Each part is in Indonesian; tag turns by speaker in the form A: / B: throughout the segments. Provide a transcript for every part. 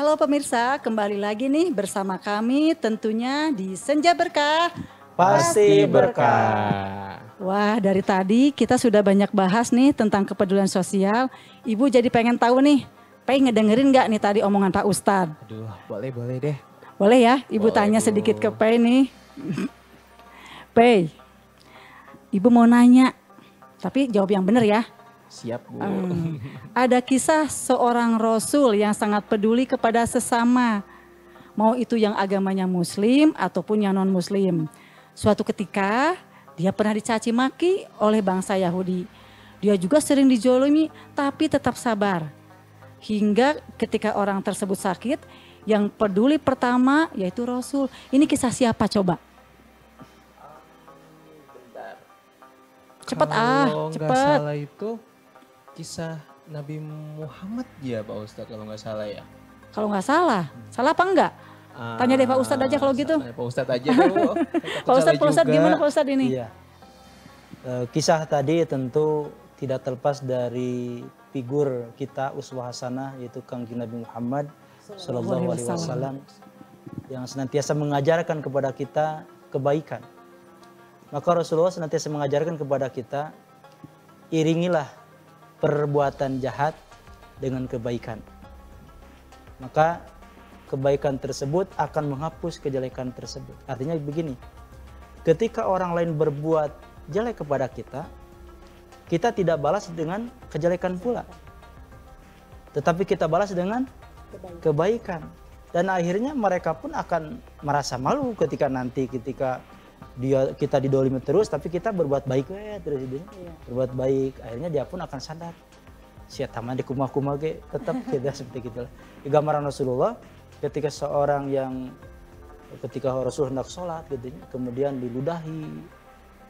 A: Halo pemirsa, kembali lagi nih bersama kami tentunya di Senja Berkah.
B: Pasti berkah.
A: Wah, dari tadi kita sudah banyak bahas nih tentang kepedulian sosial. Ibu jadi pengen tahu nih, pengen ngedengerin gak nih tadi omongan Pak Ustadz?
B: Aduh, boleh deh.
A: Boleh ya, Ibu
B: Boleh,
A: tanya
B: Bu.
A: sedikit ke Pei nih. Pei, Ibu mau nanya, tapi jawab yang benar ya.
B: Siap, Bu.
A: Ada kisah seorang Rasul yang sangat peduli kepada sesama. Mau itu yang agamanya Muslim ataupun yang non-Muslim. Suatu ketika dia pernah dicaci maki oleh bangsa Yahudi. Dia juga sering dijolimi tapi tetap sabar. Hingga ketika orang tersebut sakit, yang peduli pertama yaitu Rasul. Ini kisah siapa coba? Cepat
B: Kalau nggak
A: cepat.
B: salah itu kisah Nabi Muhammad ya Pak Ustadz kalau nggak salah ya.
A: Kalau nggak salah, salah apa enggak? Tanya deh Pak Ustadz aja kalau gitu.
B: Pak Ustadz aja dulu.
A: Pak Ustadz gimana Pak Ustadz ini?
C: Iya. Kisah tadi tentu tidak terlepas dari figur kita uswah hasanah yaitu Kangjeng Nabi Muhammad Sallallahu Alaihi Wasallam yang senantiasa mengajarkan kepada kita kebaikan. Maka Rasulullah senantiasa mengajarkan kepada kita, iringilah perbuatan jahat dengan kebaikan. Maka kebaikan tersebut akan menghapus kejelekan tersebut. Artinya begini, ketika orang lain berbuat jelek kepada kita, kita tidak balas dengan kejelekan pula. Tetapi kita balas dengan kebaikan. Dan akhirnya mereka pun akan merasa malu ketika kita didolimi terus, tapi kita berbuat baik terus berbuat baik, akhirnya dia pun akan sadar. Siat taman di kumah-kumah tetap kita seperti itulah. Di gambaran Rasulullah ketika Rasul hendak sholat gitu, kemudian diludahi,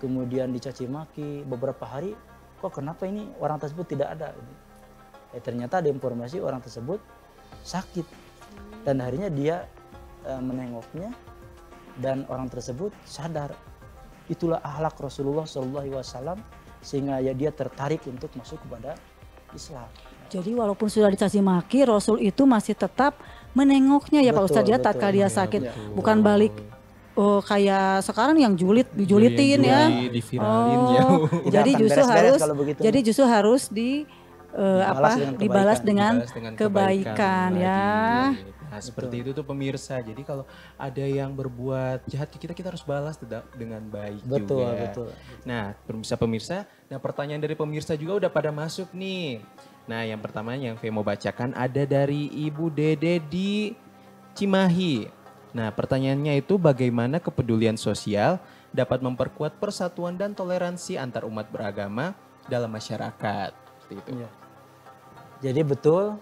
C: kemudian dicaci maki beberapa hari, kok kenapa ini orang tersebut tidak ada? Ternyata ada informasi orang tersebut sakit dan akhirnya dia menengoknya dan orang tersebut sadar. Itulah akhlak Rasulullah SAW sehingga dia tertarik untuk masuk kepada Islam.
A: Jadi walaupun sudah dicaci maki, Rasul itu masih tetap menengoknya ya Pak Ustadz ya tatkala dia sakit.
B: Betul.
A: Bukan balik kayak sekarang yang dijulitin ya.
B: Diviralin ya.
A: Jadi justru harus dibalas dengan kebaikan ya.
B: Nah, seperti itu tuh pemirsa. Jadi kalau ada yang berbuat jahat ke kita harus balas dengan baik juga.
C: Betul.
B: Nah, pemirsa, pertanyaan dari pemirsa juga udah pada masuk nih. Nah, yang pertama yang saya mau bacakan ada dari Ibu Dede di Cimahi. Nah, pertanyaannya itu bagaimana kepedulian sosial dapat memperkuat persatuan dan toleransi antar umat beragama dalam masyarakat. Seperti itu.
C: Ya. Jadi betul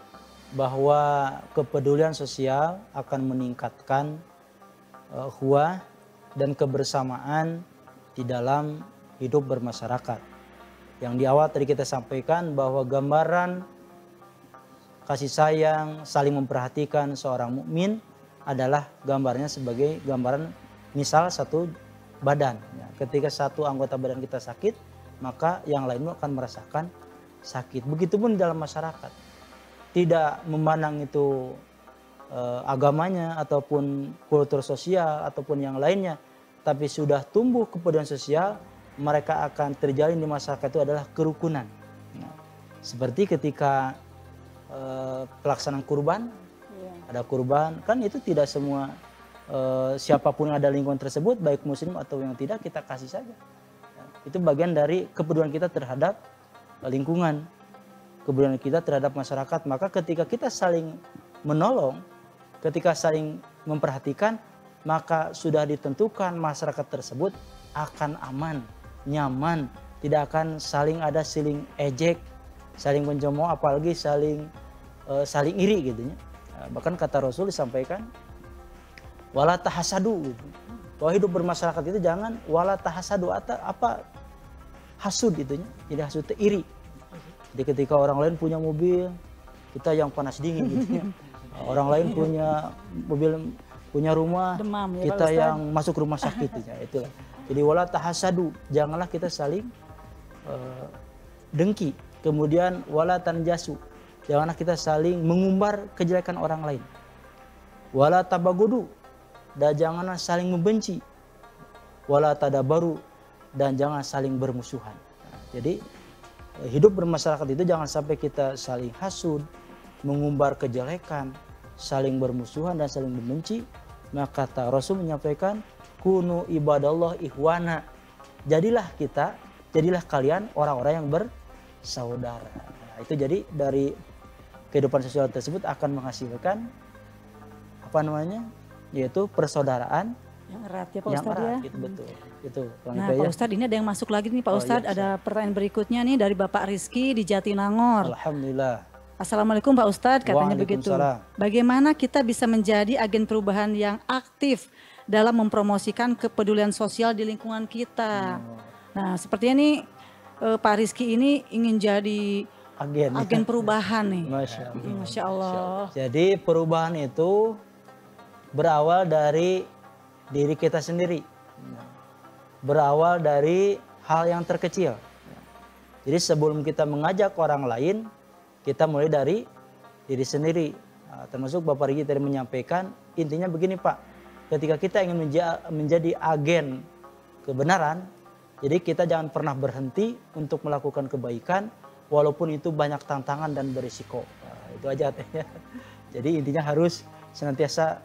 C: bahwa kepedulian sosial akan meningkatkan ukhuwah dan kebersamaan di dalam hidup bermasyarakat. Yang di awal tadi kita sampaikan bahwa gambaran kasih sayang, saling memperhatikan seorang mukmin adalah gambarnya sebagai gambaran misal satu badan. Ketika satu anggota badan kita sakit, maka yang lainnya akan merasakan sakit. Begitupun dalam masyarakat. Tidak memandang itu agamanya ataupun kultur sosial ataupun yang lainnya, tapi sudah tumbuh kepedulian sosial, mereka akan terjalin di masyarakat itu adalah kerukunan. Nah, seperti ketika pelaksanaan kurban, ada kurban, kan itu tidak semua siapapun yang ada lingkungan tersebut, baik muslim atau yang tidak, kita kasih saja. Itu bagian dari kepedulian kita terhadap lingkungan. Kepedulian kita terhadap masyarakat. Maka ketika kita saling menolong, ketika saling memperhatikan, maka sudah ditentukan masyarakat tersebut akan aman, nyaman, tidak akan saling ejek, saling mencemooh, apalagi saling iri gitu ya. Bahkan kata Rasul disampaikan wala tahasadu gitu. Bahwa hidup bermasyarakat itu jangan wala tahasadu atau hasud gitu ya. Jadi hasud itu iri. Jadi ketika orang lain punya mobil, kita yang panas dingin gitu ya. Orang lain punya mobil, punya rumah,
A: demam, ya,
C: kita yang masuk rumah sakit gitu ya. Itulah. Jadi wala tahasadu, janganlah kita saling dengki. Kemudian wala tanjasu, janganlah kita saling mengumbar kejelekan orang lain. wala tabagudu, dan janganlah saling membenci, wala tadabaru, dan jangan saling bermusuhan. Nah, jadi hidup bermasyarakat itu jangan sampai kita saling hasud, mengumbar kejelekan, saling bermusuhan dan saling membenci. Maka kata Rasul menyampaikan, kunu ibadallah ihwana. Jadilah kalian orang-orang yang bersaudara. Nah, itu jadi dari kehidupan sosial tersebut akan menghasilkan yaitu persaudaraan
A: yang erat ya Pak
C: yang
A: Ustadz
C: erat,
A: ya.
C: gitu, betul. Itu
A: Nah Pak Ustadz, ini ada yang masuk lagi nih Pak
C: Oh,
A: Ustadz.
C: iya,
A: Ada pertanyaan berikutnya nih dari Bapak Rizky di Jatinangor.
C: Alhamdulillah.
A: Assalamualaikum Pak Ustadz, katanya begitu.
C: Waalaikumsalam.
A: Bagaimana kita bisa menjadi agen perubahan yang aktif dalam mempromosikan kepedulian sosial di lingkungan kita? Nah sepertinya nih Pak Rizky ini ingin jadi agen perubahan nih. Masya Allah.
C: Jadi perubahan itu berawal dari diri kita sendiri. Berawal dari hal yang terkecil. Jadi sebelum kita mengajak orang lain, kita mulai dari diri sendiri. Nah, termasuk Bapak Rigi tadi menyampaikan, intinya begini Pak, ketika kita ingin menjadi agen kebenaran, jadi kita jangan pernah berhenti untuk melakukan kebaikan, walaupun itu banyak tantangan dan berisiko. Nah, itu aja ya. Jadi intinya harus senantiasa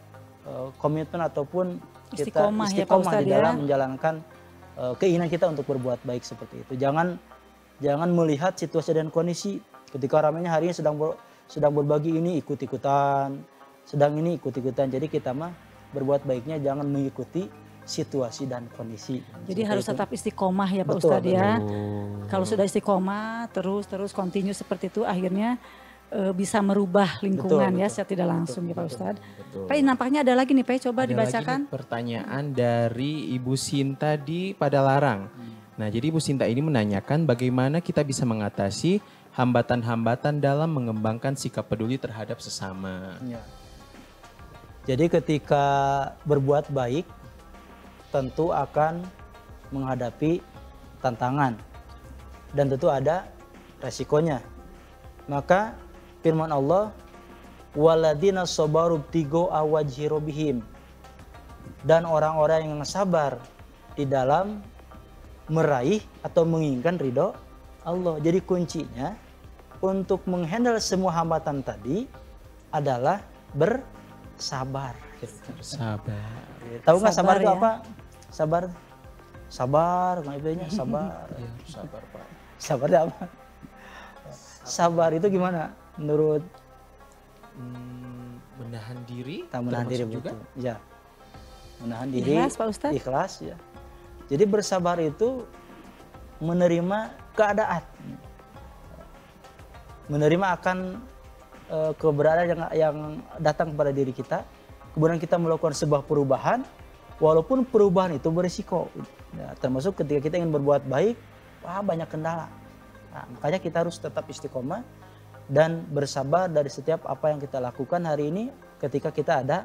C: komitmen ataupun kita istiqomah di dalam menjalankan keinginan kita untuk berbuat baik seperti itu. Jangan melihat situasi dan kondisi. Ketika ramainya hari ini sedang berbagi ini ikut-ikutan, sedang ini ikut-ikutan. Jadi kita mah berbuat baiknya jangan mengikuti situasi dan kondisi.
A: Jadi harus tetap istiqomah ya Pak Ustadz ya. Kalau sudah istiqomah terus continue seperti itu, akhirnya bisa merubah lingkungan ya secara tidak langsung ya Pak Ustadz. Pak, nampaknya ada lagi nih Pak, coba dibacakan.
B: Lagi pertanyaan dari Ibu Sinta di Padalarang. Nah jadi Ibu Sinta ini menanyakan bagaimana kita bisa mengatasi hambatan-hambatan dalam mengembangkan sikap peduli terhadap sesama.
C: Ya. Jadi ketika berbuat baik tentu akan menghadapi tantangan dan tentu ada resikonya. Maka firman Allah, waladina sabaru tigo awajhi robihim, dan orang-orang yang sabar di dalam meraih atau menginginkan ridho Allah. Jadi kuncinya untuk menghandle semua hambatan tadi adalah bersabar.
B: Bersabar.
C: Tahu nggak sabar itu
A: ya?
C: apa? Sabar, maksudnya sabar.
B: Ya, sabar Pak.
C: Sabar itu apa? Sabar itu gimana menurut?
B: Menahan diri.
C: Menahan diri
B: juga.
C: Ya, menahan diri.
A: Ikhlas Pak Ustadz.
C: Ikhlas ya. Jadi bersabar itu menerima keadaan, menerima akan keberadaan yang datang kepada diri kita. Kemudian kita melakukan sebuah perubahan, walaupun perubahan itu berisiko. Ya, termasuk ketika kita ingin berbuat baik, banyak kendala. Nah, makanya kita harus tetap istiqomah dan bersabar dari setiap apa yang kita lakukan hari ini ketika kita ada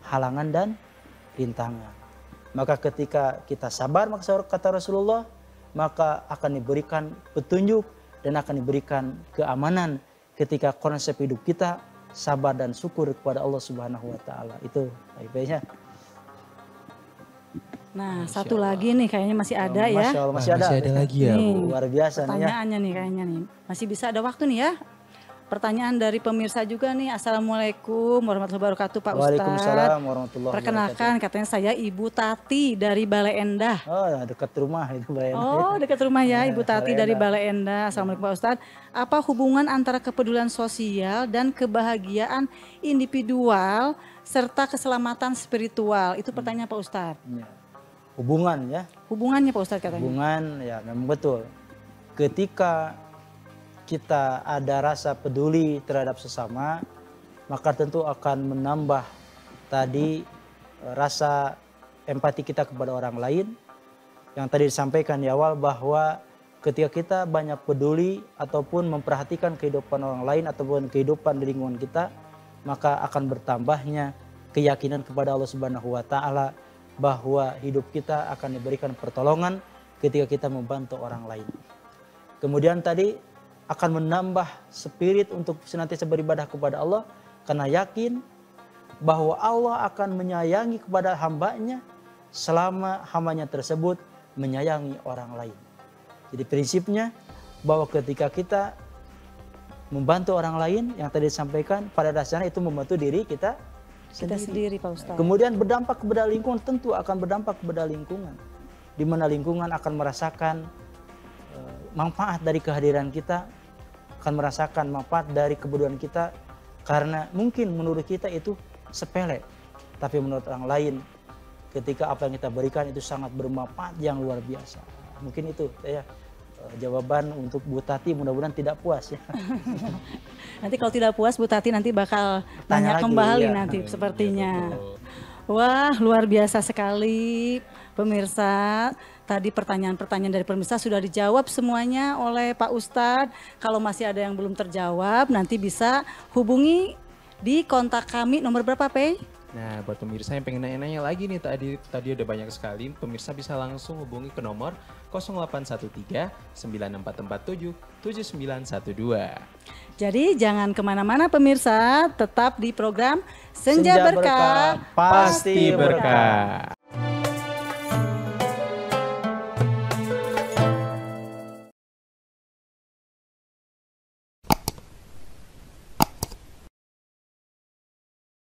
C: halangan dan rintangan. Maka ketika kita sabar, maka kata Rasulullah, maka akan diberikan petunjuk dan akan diberikan keamanan ketika konsep hidup kita sabar dan syukur kepada Allah Subhanahu wa taala. Itu baik-baiknya.
A: Nah, satu lagi nih kayaknya masih ada ya.
C: Masya Allah, masih ada
B: lagi ya.
A: Nih,
C: luar biasa nih ya.
A: pertanyaannya nih kayaknya nih. Masih bisa ada waktu nih ya. Pertanyaan dari pemirsa juga nih. Assalamualaikum warahmatullahi wabarakatuh Pak Ustadz.
C: Waalaikumsalam warahmatullahi wabarakatuh.
A: Perkenalkan, katanya saya Ibu Tati dari Bale Endah.
C: Oh, dekat rumah itu Mbak Ena.
A: Oh, dekat rumah ya, Ibu
C: Bale
A: Tati dari
C: Endah.
A: Bale Endah. Assalamualaikum Pak Ustadz. Apa hubungan antara kepedulian sosial dan kebahagiaan individual serta keselamatan spiritual? Itu pertanyaan Pak Ustadz.
C: Ya. Hubungan ya.
A: Hubungannya Pak Ustadz katanya.
C: Hubungan ya memang betul. Ketika kita ada rasa peduli terhadap sesama, maka tentu akan menambah tadi rasa empati kita kepada orang lain. Yang tadi disampaikan di awal bahwa ketika kita banyak peduli ataupun memperhatikan kehidupan orang lain ataupun kehidupan di lingkungan kita, maka akan bertambahnya keyakinan kepada Allah Subhanahu wa taala bahwa hidup kita akan diberikan pertolongan ketika kita membantu orang lain. Kemudian tadi akan menambah spirit untuk senantiasa beribadah kepada Allah karena yakin bahwa Allah akan menyayangi kepada hambanya selama hambanya tersebut menyayangi orang lain. Jadi prinsipnya bahwa ketika kita membantu orang lain yang tadi disampaikan, pada dasarnya itu membantu diri kita
A: sendiri Pak Ustadz.
C: Kemudian berdampak kepada lingkungan, tentu akan berdampak kepada lingkungan. Di mana lingkungan akan merasakan manfaat dari kehadiran kita, akan merasakan manfaat dari kepedulian kita, karena mungkin menurut kita itu sepele, tapi menurut orang lain ketika apa yang kita berikan itu sangat bermanfaat yang luar biasa. Mungkin itu ya jawaban untuk Bu Tati, mudah-mudahan tidak puas ya.
A: Nanti kalau tidak puas Bu Tati nanti bakal tanya
C: lagi,
A: kembali
C: iya.
A: nanti sepertinya. Wah, luar biasa sekali pemirsa. Tadi pertanyaan-pertanyaan dari pemirsa sudah dijawab semuanya oleh Pak Ustadz. Kalau masih ada yang belum terjawab, nanti bisa hubungi di kontak kami nomor berapa, Pei?
B: Nah, buat pemirsa yang pengen nanya-nanya lagi nih, tadi udah banyak sekali, pemirsa bisa langsung hubungi ke nomor 0813 9447 7912.
A: Jadi jangan kemana-mana pemirsa, tetap di program Senja Berkah
C: pasti
B: Berkah.